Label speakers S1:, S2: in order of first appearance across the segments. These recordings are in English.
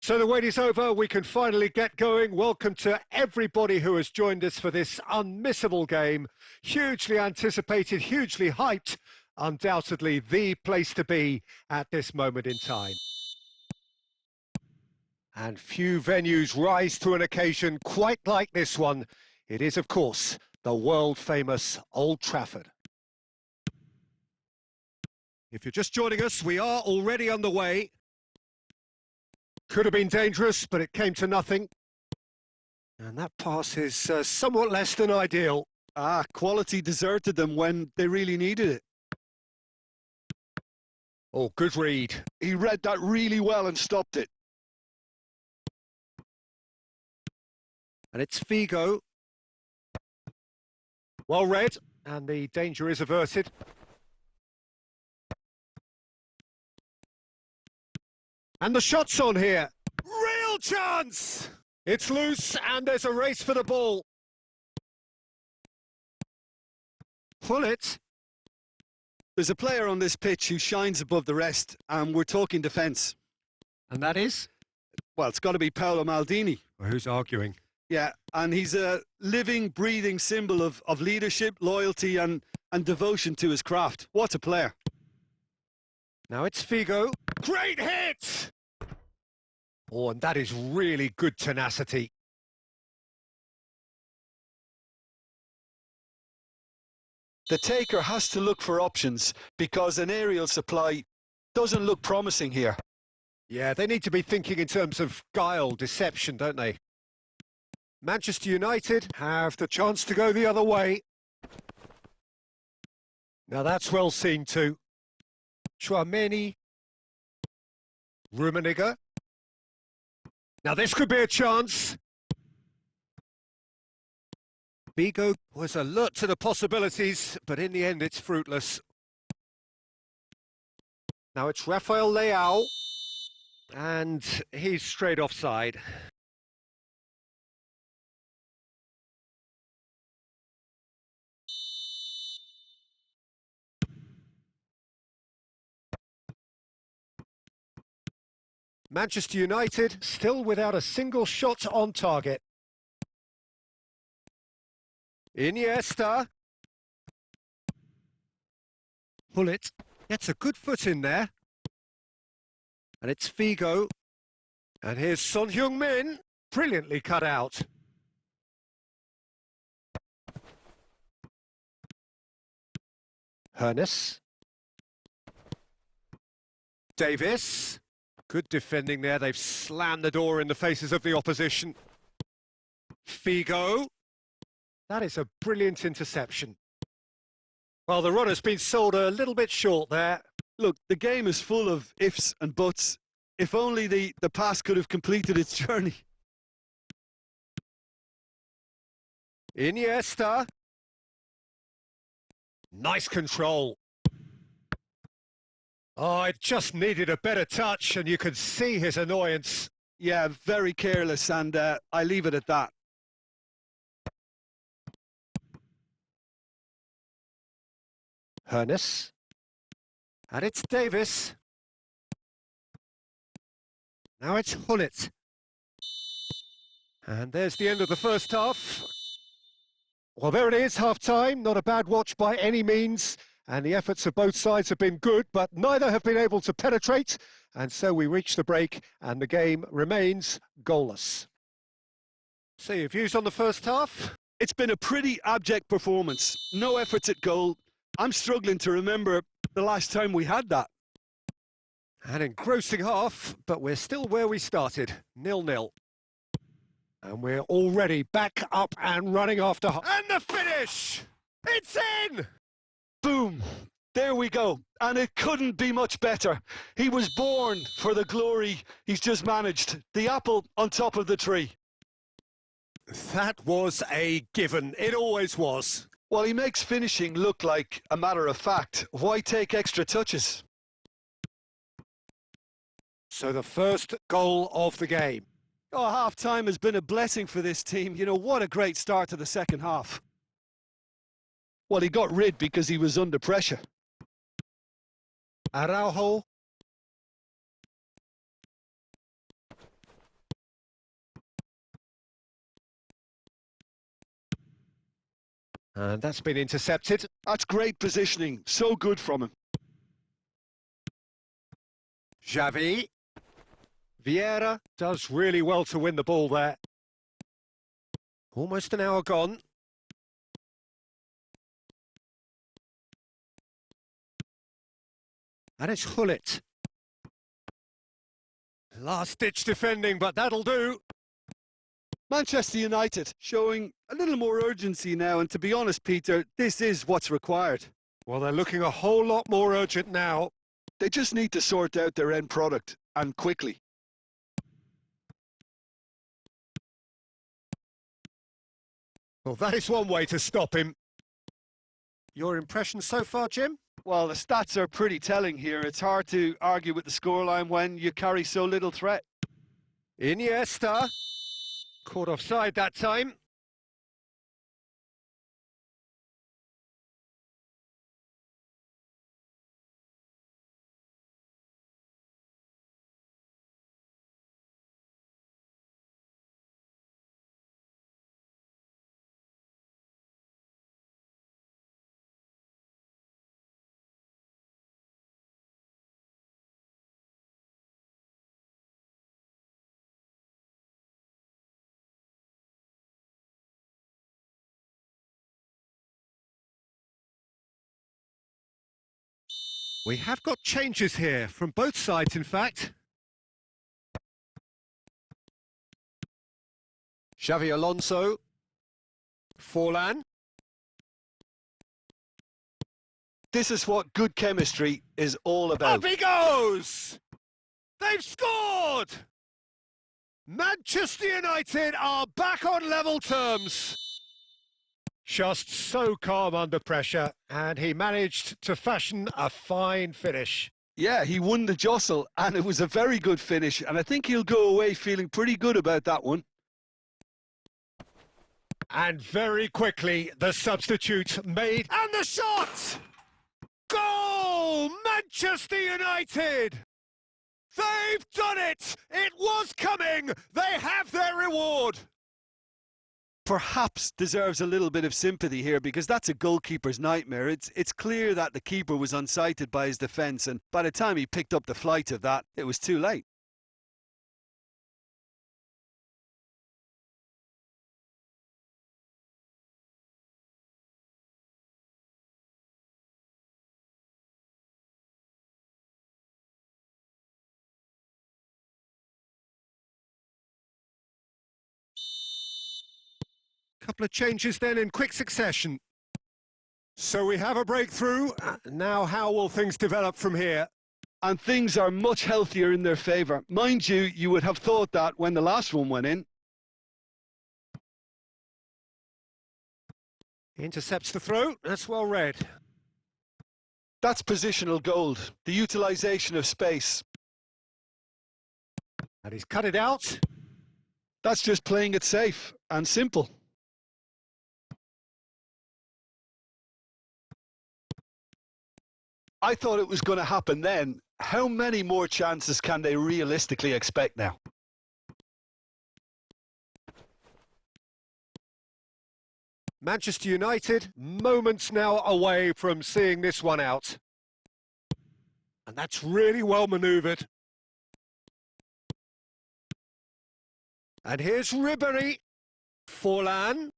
S1: So the wait is over, we can finally get going. Welcome to everybody who has joined us for this unmissable game. Hugely anticipated, hugely hyped, undoubtedly the place to be at this moment in time. And few venues rise to an occasion quite like this one. It is, of course, the world-famous Old Trafford. If you're just joining us, we are already underway. Could have been dangerous, but it came to nothing. And that pass is somewhat less than ideal.
S2: Quality deserted them when they really needed it.
S1: Oh, good read.
S2: He read that really well and stopped it.
S1: And it's Figo. Well read, and the danger is averted. And the shot's on here. Real chance! It's loose, and there's a race for the ball. Pull it.
S2: There's a player on this pitch who shines above the rest, and we're talking defence.
S1: And that is?
S2: Well, it's got to be Paolo Maldini.
S1: Well, who's arguing?
S2: Yeah, and he's a living, breathing symbol of leadership, loyalty and devotion to his craft. What a player.
S1: Now it's Figo. Great hit! Oh, and that is really good tenacity.
S2: The taker has to look for options because an aerial supply doesn't look promising here.
S1: Yeah, they need to be thinking in terms of guile, deception, don't they? Manchester United have the chance to go the other way. Now that's well seen too. Chouameni. Rummenigge. Now this could be a chance. Figo was alert to the possibilities, but in the end it's fruitless. Now it's Rafael Leao, and he's straight offside. Manchester United still without a single shot on target. Iniesta. Pull it. Gets a good foot in there. And it's Figo. And here's Son Heung-min. Brilliantly cut out. Hernes. Davis. Good defending there. They've slammed the door in the faces of the opposition. Figo. That is a brilliant interception. Well, the run has been sold a little bit short there.
S2: Look, the game is full of ifs and buts. If only the pass could have completed its journey.
S1: Iniesta. Nice control. Oh, it just needed a better touch, and you could see his annoyance.
S2: Yeah, very careless, and I leave it at that.
S1: Hernes. And it's Davis. Now it's Hullet. And there's the end of the first half. Well, there it is, half-time. Not a bad watch by any means. And the efforts of both sides have been good, but neither have been able to penetrate. And so we reach the break, and the game remains goalless. So your views on the first half?
S2: It's been a pretty abject performance. No efforts at goal. I'm struggling to remember the last time we had that.
S1: An engrossing half, but we're still where we started, 0-0. And we're already back up and running after... And the finish! It's in!
S2: Boom! There we go. And it couldn't be much better. He was born for the glory he's just managed. The apple on top of the tree.
S1: That was a given. It always was.
S2: Well, he makes finishing look like a matter of fact. Why take extra touches?
S1: So the first goal of the game.
S2: Oh, half-time has been a blessing for this team. You know, what a great start to the second half. Well, he got rid because he was under pressure.
S1: Araujo. And that's been intercepted.
S2: That's great positioning. So good from him.
S1: Xavi. Vieira does really well to win the ball there. Almost an hour gone. And it's Hullet. Last-ditch defending, but that'll do.
S2: Manchester United showing a little more urgency now, and to be honest, Peter, this is what's required.
S1: Well, they're looking a whole lot more urgent now.
S2: They just need to sort out their end product, and quickly.
S1: Well, that is one way to stop him. Your impression so far, Jim?
S2: Well, the stats are pretty telling here. It's hard to argue with the scoreline when you carry so little threat.
S1: Iniesta. Caught offside that time. We have got changes here, from both sides in fact. Xavi Alonso. Forlan.
S2: This is what good chemistry is all about.
S1: Up he goes! They've scored! Manchester United are back on level terms. Just so calm under pressure, and he managed to fashion a fine finish.
S2: Yeah, he won the jostle, and it was a very good finish, and I think he'll go away feeling pretty good about that one.
S1: And very quickly, the substitute made, and the shot! Goal! Manchester United! They've done it! It was coming! They have their reward!
S2: Perhaps deserves a little bit of sympathy here, because that's a goalkeeper's nightmare. It's clear that the keeper was unsighted by his defence, and by the time he picked up the flight of that, it was too late.
S1: Couple of changes then in quick succession. So we have a breakthrough. Now how will things develop from here?
S2: And things are much healthier in their favour. Mind you, you would have thought that when the last one went in.
S1: Intercepts the throw. That's well read.
S2: That's positional gold. The utilisation of space.
S1: And he's cut it out.
S2: That's just playing it safe and simple. I thought it was going to happen then. How many more chances can they realistically expect now?
S1: Manchester United, moments now away from seeing this one out. And that's really well manoeuvred. And here's Ribery. Forlan.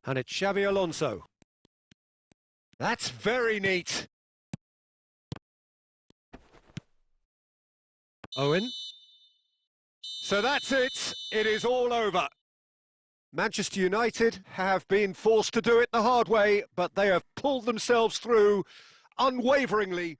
S1: And it's Xavi Alonso. That's very neat. Owen. So that's it. It is all over. Manchester United have been forced to do it the hard way, but they have pulled themselves through unwaveringly